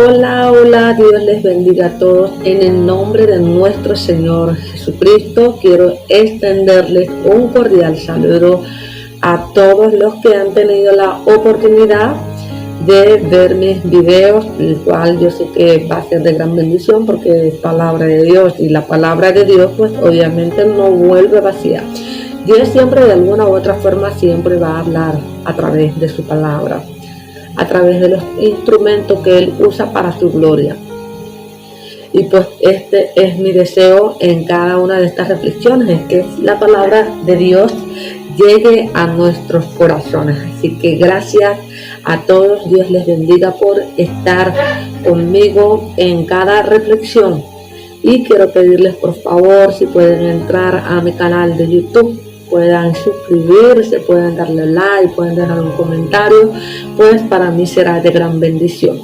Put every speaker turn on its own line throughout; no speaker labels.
Hola, hola, Dios les bendiga a todos. En el nombre de nuestro Señor Jesucristo, quiero extenderles un cordial saludo a todos los que han tenido la oportunidad de ver mis videos, el cual yo sé que va a ser de gran bendición porque es palabra de Dios, y la palabra de Dios pues obviamente no vuelve vacía. Dios siempre de alguna u otra forma siempre va a hablar a través de su palabra, a través de los instrumentos que Él usa para su gloria. Y pues este es mi deseo en cada una de estas reflexiones, es que la palabra de Dios llegue a nuestros corazones. Así que gracias a todos, Dios les bendiga por estar conmigo en cada reflexión. Y quiero pedirles por favor si pueden entrar a mi canal de YouTube, puedan suscribirse, pueden darle like, pueden dejar un comentario, pues para mí será de gran bendición.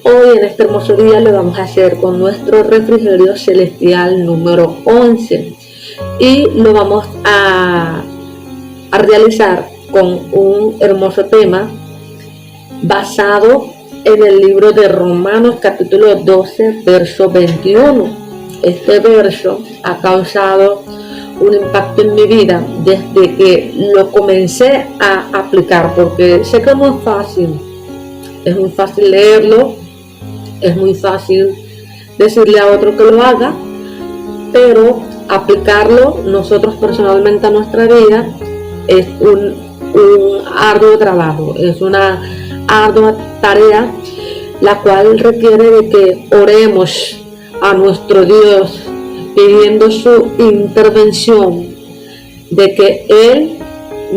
Hoy en este hermoso día lo vamos a hacer con nuestro refrigerio celestial número 11 y lo vamos a realizar con un hermoso tema basado en el libro de Romanos capítulo 12 verso 21. Este verso ha causado un impacto en mi vida desde que lo comencé a aplicar, porque sé que no es muy fácil leerlo, es muy fácil decirle a otro que lo haga, pero aplicarlo nosotros personalmente a nuestra vida es un arduo trabajo, es una ardua tarea, la cual requiere de que oremos a nuestro Dios pidiendo su intervención, de que Él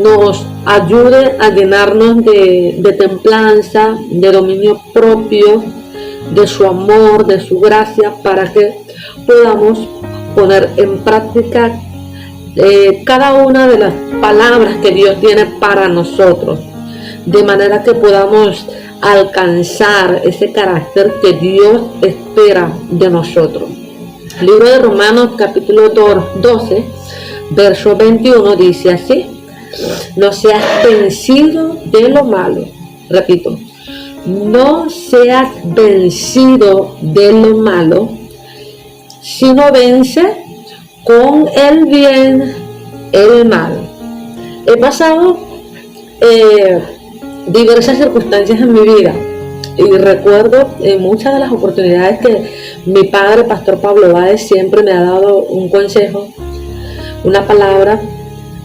nos ayude a llenarnos de templanza, de dominio propio, de su amor, de su gracia, para que podamos poner en práctica cada una de las palabras que Dios tiene para nosotros, de manera que podamos alcanzar ese carácter que Dios espera de nosotros. El libro de Romanos capítulo 12 verso 21 dice así: no seas vencido de lo malo. Repito, no seas vencido de lo malo, sino vence con el bien el mal. He pasado diversas circunstancias en mi vida y recuerdo en muchas de las oportunidades que mi padre, Pastor Pablo Báez, siempre me ha dado un consejo, una palabra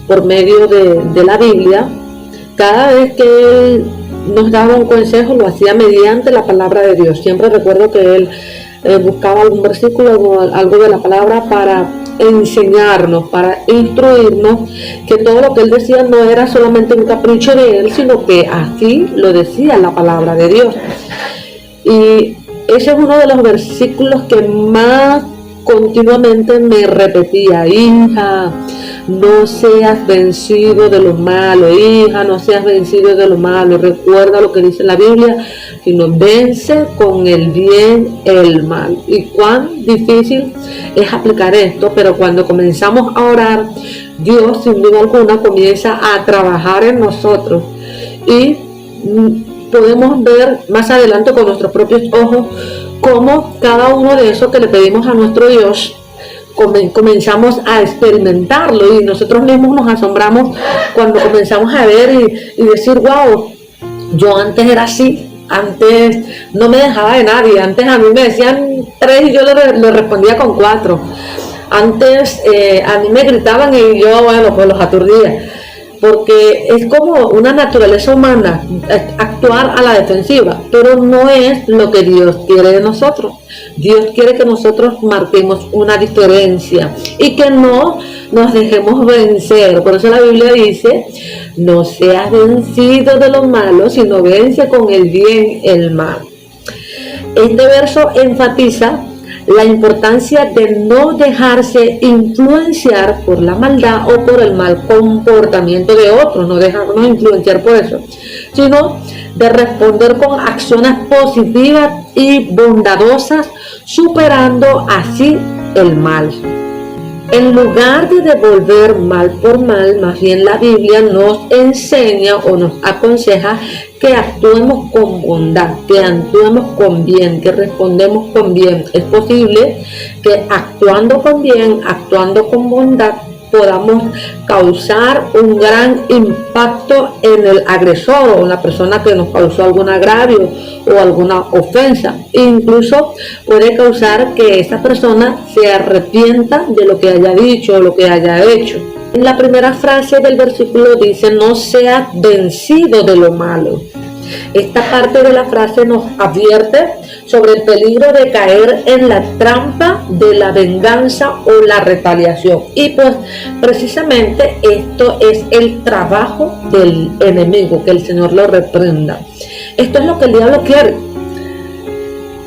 por medio de la Biblia. Cada vez que él nos daba un consejo lo hacía mediante la palabra de Dios. Siempre recuerdo que él buscaba algún versículo, algo de la palabra para enseñarnos, para instruirnos, que todo lo que él decía no era solamente un capricho de él, sino que así lo decía la palabra de Dios. Y ese es uno de los versículos que más continuamente me repetía: hija, no seas vencido de lo malo, hija, no seas vencido de lo malo, recuerda lo que dice la Biblia, sino vence con el bien el mal. Y cuán difícil es aplicar esto, pero cuando comenzamos a orar, Dios sin duda alguna comienza a trabajar en nosotros y podemos ver más adelante con nuestros propios ojos cómo cada uno de esos que le pedimos a nuestro Dios comenzamos a experimentarlo, y nosotros mismos nos asombramos cuando comenzamos a ver y decir: wow, yo antes era así, antes no me dejaba de nadie, antes a mí me decían 3 y yo le respondía con 4, antes a mí me gritaban y yo, bueno, pues los aturdía, porque es como una naturaleza humana actuar a la defensiva, pero no es lo que Dios quiere de nosotros. Dios quiere que nosotros marquemos una diferencia y que no nos dejemos vencer. Por eso la Biblia dice: no seas vencido de lo malo, sino vence con el bien el mal. Este verso enfatiza la importancia de no dejarse influenciar por la maldad o por el mal comportamiento de otros, no dejarnos influenciar por eso, sino de responder con acciones positivas y bondadosas, superando así el mal. En lugar de devolver mal por mal, más bien la Biblia nos enseña o nos aconseja que actuemos con bondad, que actuemos con bien, que respondemos con bien. Es posible que actuando con bien, actuando con bondad, podamos causar un gran impacto en el agresor o en la persona que nos causó algún agravio o alguna ofensa. Incluso puede causar que esa persona se arrepienta de lo que haya dicho o lo que haya hecho. En la primera frase del versículo dice: no seas vencido de lo malo. Esta parte de la frase nos advierte sobre el peligro de caer en la trampa de la venganza o la retaliación. Y pues precisamente esto es el trabajo del enemigo, que el Señor lo reprenda. Esto es lo que el diablo quiere.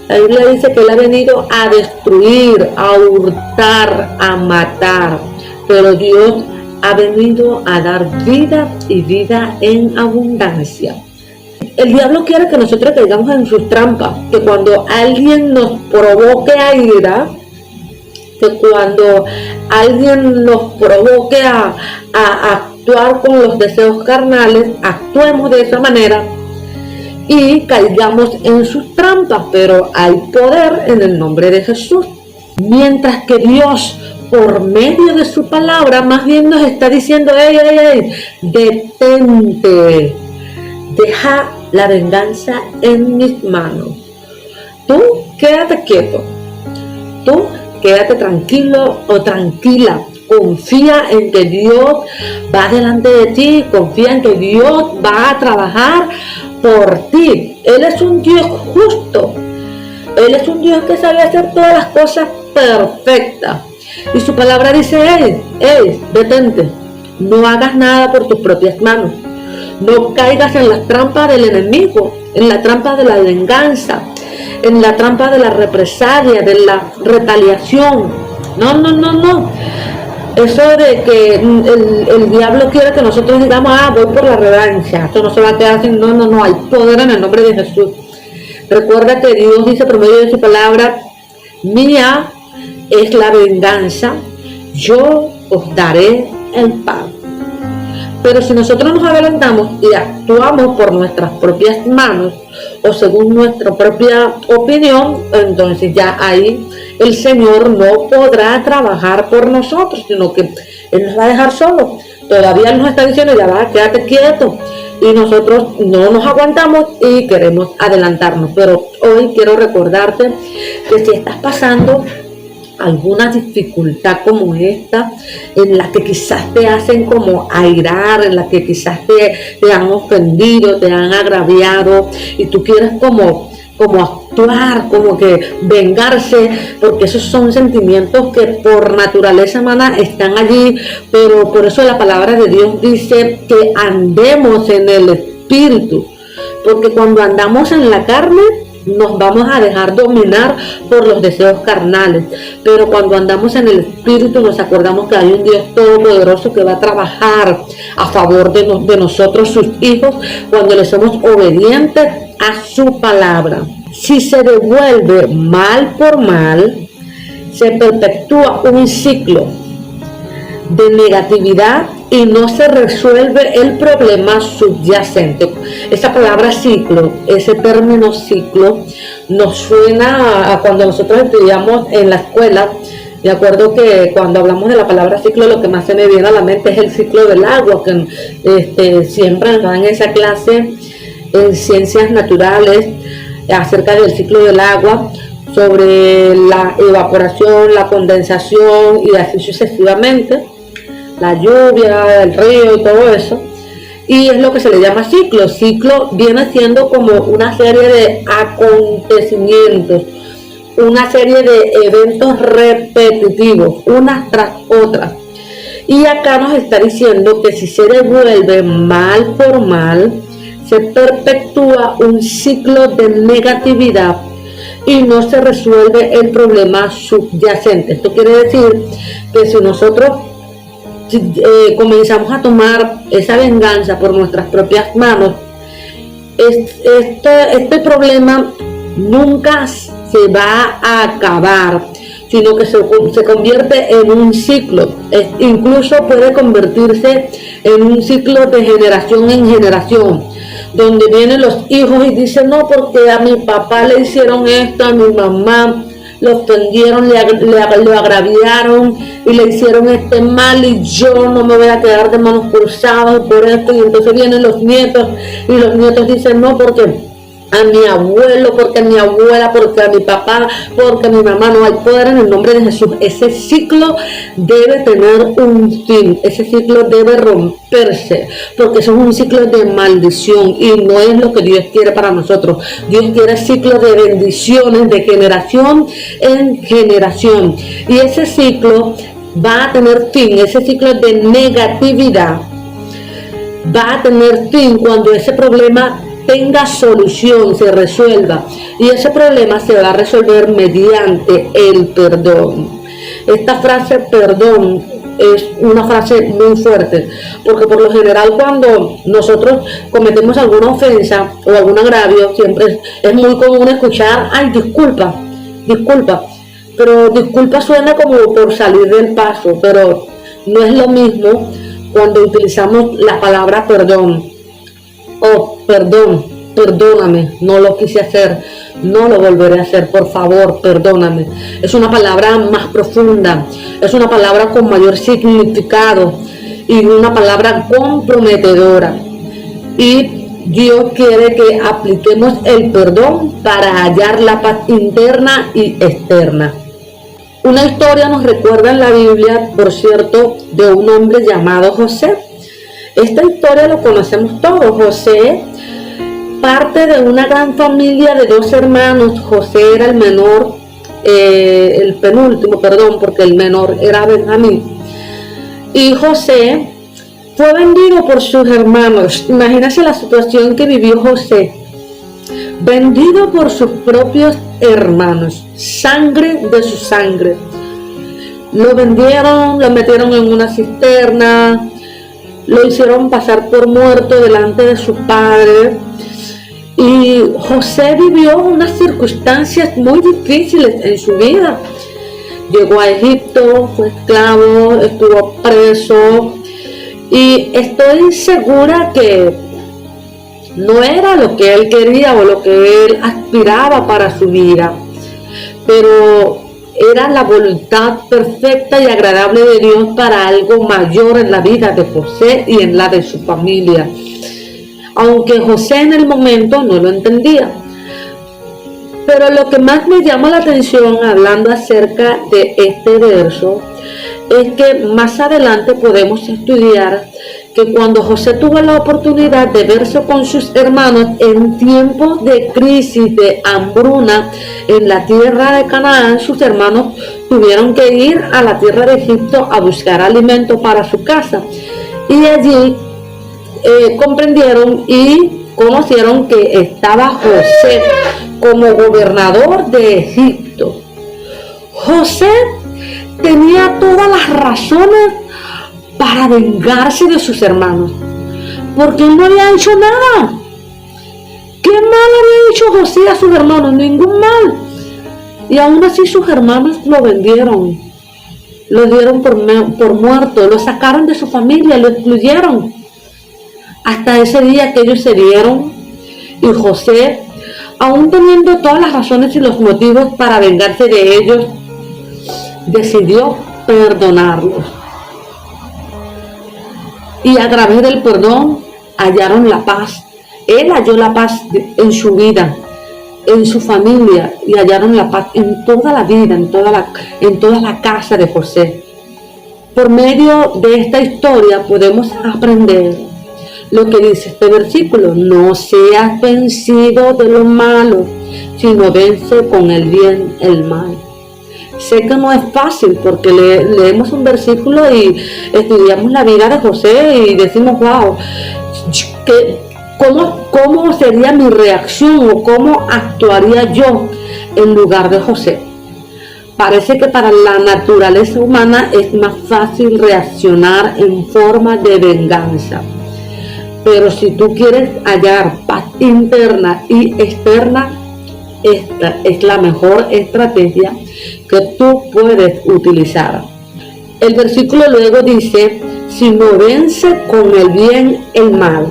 La Biblia dice que él ha venido a destruir, a hurtar, a matar, pero Dios ha venido a dar vida y vida en abundancia. El diablo quiere que nosotros caigamos en sus trampas, que cuando alguien nos provoque a ira, que cuando alguien nos provoque a actuar con los deseos carnales, actuemos de esa manera y caigamos en sus trampas, pero hay poder en el nombre de Jesús. Mientras que Dios, por medio de su palabra, más bien nos está diciendo: ey, detente, deja la venganza en mis manos. Tú quédate quieto, tú quédate tranquilo o tranquila. Confía en que Dios va delante de ti, confía en que Dios va a trabajar por ti. Él es un Dios justo, Él es un Dios que sabe hacer todas las cosas perfectas. Y su palabra dice: detente, no hagas nada por tus propias manos. No caigas en las trampas del enemigo, en la trampa de la venganza, en la trampa de la represalia, de la retaliación. No. Eso de que el diablo quiere que nosotros digamos: voy por la revancha. Esto no se va a quedar así. No. Hay poder en el nombre de Jesús. Recuerda que Dios dice por medio de su palabra: mía es la venganza, yo os daré el pago. Pero si nosotros nos adelantamos y actuamos por nuestras propias manos o según nuestra propia opinión, entonces ya ahí el Señor no podrá trabajar por nosotros, sino que Él nos va a dejar solos. Todavía nos está diciendo: ya va, quédate quieto. Y nosotros no nos aguantamos y queremos adelantarnos. Pero hoy quiero recordarte que si estás pasando alguna dificultad como esta, en la que quizás te hacen como airar, en la que quizás te han ofendido, te han agraviado y tú quieres como actuar, como que vengarse, porque esos son sentimientos que por naturaleza humana están allí, pero por eso la palabra de Dios dice que andemos en el Espíritu, porque cuando andamos en la carne nos vamos a dejar dominar por los deseos carnales, pero cuando andamos en el Espíritu nos acordamos que hay un Dios todopoderoso que va a trabajar a favor de nosotros, sus hijos, cuando le somos obedientes a su palabra. Si se devuelve mal por mal, se perpetúa un ciclo de negatividad y no se resuelve el problema subyacente. Esa palabra ciclo, ese término ciclo, nos suena a cuando nosotros estudiamos en la escuela. De acuerdo que cuando hablamos de la palabra ciclo, lo que más se me viene a la mente es el ciclo del agua, que siempre nos dan esa clase en ciencias naturales acerca del ciclo del agua, sobre la evaporación, la condensación y así sucesivamente, la lluvia, el río y todo eso. Y es lo que se le llama ciclo. Ciclo viene siendo como una serie de acontecimientos, una serie de eventos repetitivos, unas tras otras. Y acá nos está diciendo que si se devuelve mal por mal, se perpetúa un ciclo de negatividad y no se resuelve el problema subyacente. Esto quiere decir que si nosotros comenzamos a tomar esa venganza por nuestras propias manos, este problema nunca se va a acabar. sino que se convierte en un ciclo. Incluso puede convertirse en un ciclo de generación en generación, donde vienen los hijos y dicen, no, porque a mi papá le hicieron esto, a mi mamá lo ofendieron, lo agraviaron y le hicieron este mal, y yo no me voy a quedar de manos cruzadas por esto. Y entonces vienen los nietos y los nietos dicen, no, porque a mi abuelo, porque a mi abuela, porque a mi papá, porque a mi mamá. No hay poder en el nombre de Jesús. Ese ciclo debe tener un fin, ese ciclo debe romperse, porque eso es un ciclo de maldición y no es lo que Dios quiere para nosotros. Dios quiere ciclos de bendiciones de generación en generación, y ese ciclo va a tener fin. Ese ciclo de negatividad va a tener fin cuando ese problema tenga solución, se resuelva, y ese problema se va a resolver mediante el perdón. Esta frase perdón es una frase muy fuerte, porque por lo general cuando nosotros cometemos alguna ofensa o algún agravio, siempre es muy común escuchar, ay, disculpa, pero disculpa suena como por salir del paso, pero no es lo mismo cuando utilizamos la palabra perdón. Oh, perdón, perdóname, no lo quise hacer, no lo volveré a hacer, por favor, perdóname. Es una palabra más profunda, es una palabra con mayor significado y una palabra comprometedora. Y Dios quiere que apliquemos el perdón para hallar la paz interna y externa. Una historia nos recuerda en la Biblia, por cierto, de un hombre llamado José. Esta historia lo conocemos todos. José, parte de una gran familia de 2 hermanos. José era el menor, el penúltimo, perdón, porque el menor era Benjamín. Y José fue vendido por sus hermanos. Imagínense la situación que vivió José. Vendido por sus propios hermanos, sangre de su sangre. Lo vendieron, lo metieron en una cisterna, lo hicieron pasar por muerto delante de su padre. Y José vivió unas circunstancias muy difíciles en su vida. Llegó a Egipto, fue esclavo, estuvo preso, y estoy segura que no era lo que él quería o lo que él aspiraba para su vida, pero era la voluntad perfecta y agradable de Dios para algo mayor en la vida de José y en la de su familia. Aunque José en el momento no lo entendía. Pero lo que más me llama la atención hablando acerca de este verso es que más adelante podemos estudiar que cuando José tuvo la oportunidad de verse con sus hermanos en tiempos de crisis, de hambruna en la tierra de Canaán, sus hermanos tuvieron que ir a la tierra de Egipto a buscar alimento para su casa. Y allí comprendieron y conocieron que estaba José como gobernador de Egipto. José tenía todas las razones para vengarse de sus hermanos, porque él no había hecho nada. ¿Qué mal había hecho José a sus hermanos? Ningún mal. Y aún así sus hermanos lo vendieron, lo dieron por muerto, lo sacaron de su familia, lo excluyeron. Hasta ese día que ellos se dieron, y José, aún teniendo todas las razones y los motivos para vengarse de ellos, decidió perdonarlos. Y a través del perdón hallaron la paz. Él halló la paz en su vida, en su familia, y hallaron la paz en toda la vida, en toda la casa de José. Por medio de esta historia podemos aprender lo que dice este versículo: no seas vencido de lo malo, sino vence con el bien el mal. Sé que no es fácil porque leemos un versículo y estudiamos la vida de José y decimos, wow, ¿cómo sería mi reacción o cómo actuaría yo en lugar de José? Parece que para la naturaleza humana es más fácil reaccionar en forma de venganza. Pero si tú quieres hallar paz interna y externa, esta es la mejor estrategia que tú puedes utilizar. El versículo luego dice, sino vence con el bien el mal.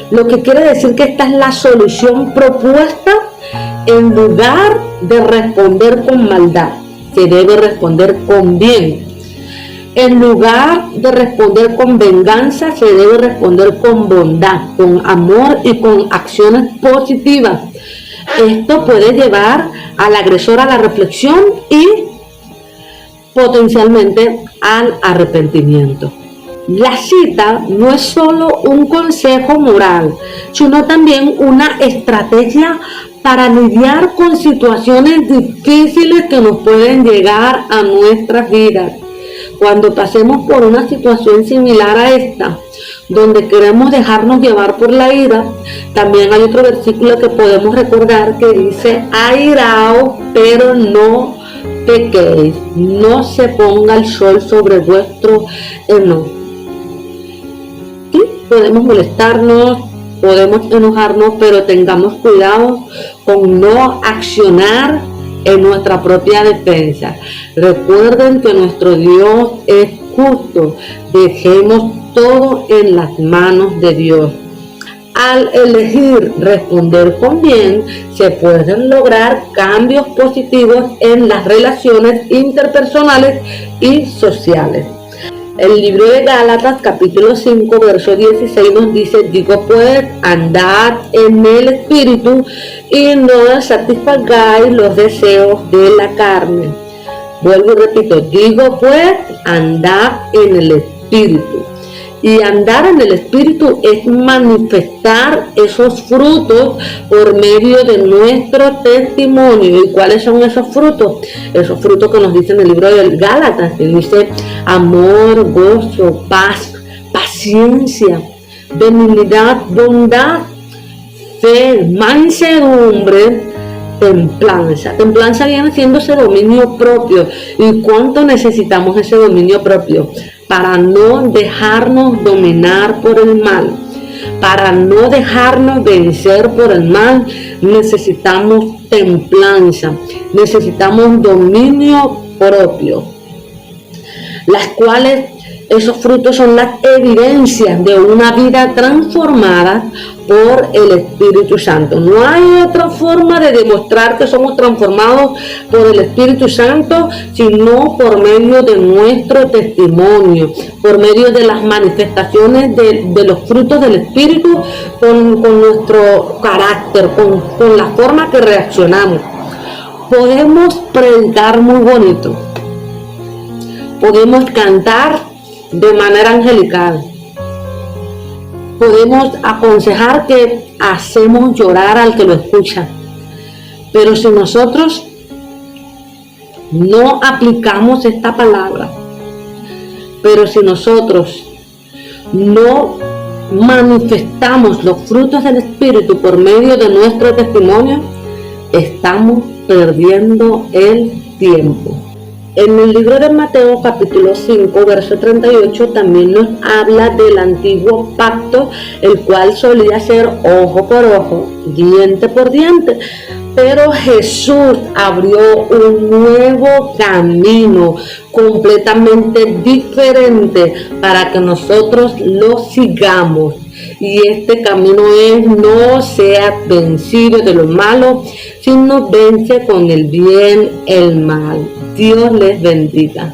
Lo que quiere decir que esta es la solución propuesta en lugar de responder con maldad. Se debe responder con bien. En lugar de responder con venganza, se debe responder con bondad, con amor y con acciones positivas. Esto puede llevar al agresor a la reflexión y potencialmente al arrepentimiento. La cita no es solo un consejo moral, sino también una estrategia para lidiar con situaciones difíciles que nos pueden llegar a nuestras vidas. Cuando pasemos por una situación similar a esta, donde queremos dejarnos llevar por la ira, también hay otro versículo que podemos recordar que dice, airaos, pero no pequéis, no se ponga el sol sobre vuestro enojo. Sí, podemos molestarnos, podemos enojarnos, pero tengamos cuidado con no accionar en nuestra propia defensa. Recuerden que nuestro Dios es justo. Dejemos todo en las manos de Dios. Al elegir responder con bien, se pueden lograr cambios positivos en las relaciones interpersonales y sociales. El libro de Gálatas, capítulo 5, verso 16 nos dice, digo pues, andad en el Espíritu y no satisfagáis los deseos de la carne. Vuelvo y repito, digo pues, andad en el Espíritu. Y andar en el Espíritu es manifestar esos frutos por medio de nuestro testimonio. ¿Y cuáles son esos frutos? Esos frutos que nos dice en el libro de Gálatas, que dice amor, gozo, paz, paciencia, benignidad, bondad, fe, mansedumbre, templanza. Templanza viene siendo ese dominio propio. ¿Y cuánto necesitamos ese dominio propio? Para no dejarnos dominar por el mal, para no dejarnos vencer por el mal, necesitamos templanza, necesitamos dominio propio, las cuales esos frutos son las evidencias de una vida transformada por el Espíritu Santo. No hay otra forma de demostrar que somos transformados por el Espíritu Santo, sino por medio de nuestro testimonio, por medio de las manifestaciones de los frutos del Espíritu, con nuestro carácter, con la forma que reaccionamos. Podemos predicar muy bonito, podemos cantar de manera angelical, podemos aconsejar que hacemos llorar al que lo escucha, pero si nosotros no aplicamos esta palabra, pero si nosotros no manifestamos los frutos del Espíritu por medio de nuestro testimonio, estamos perdiendo el tiempo. En el libro de Mateo capítulo 5 verso 38 también nos habla del antiguo pacto, el cual solía ser ojo por ojo, diente por diente. Pero Jesús abrió un nuevo camino completamente diferente para que nosotros lo sigamos. Y este camino es: no seas vencido de lo malo, sino vence con el bien el mal. Dios les bendiga.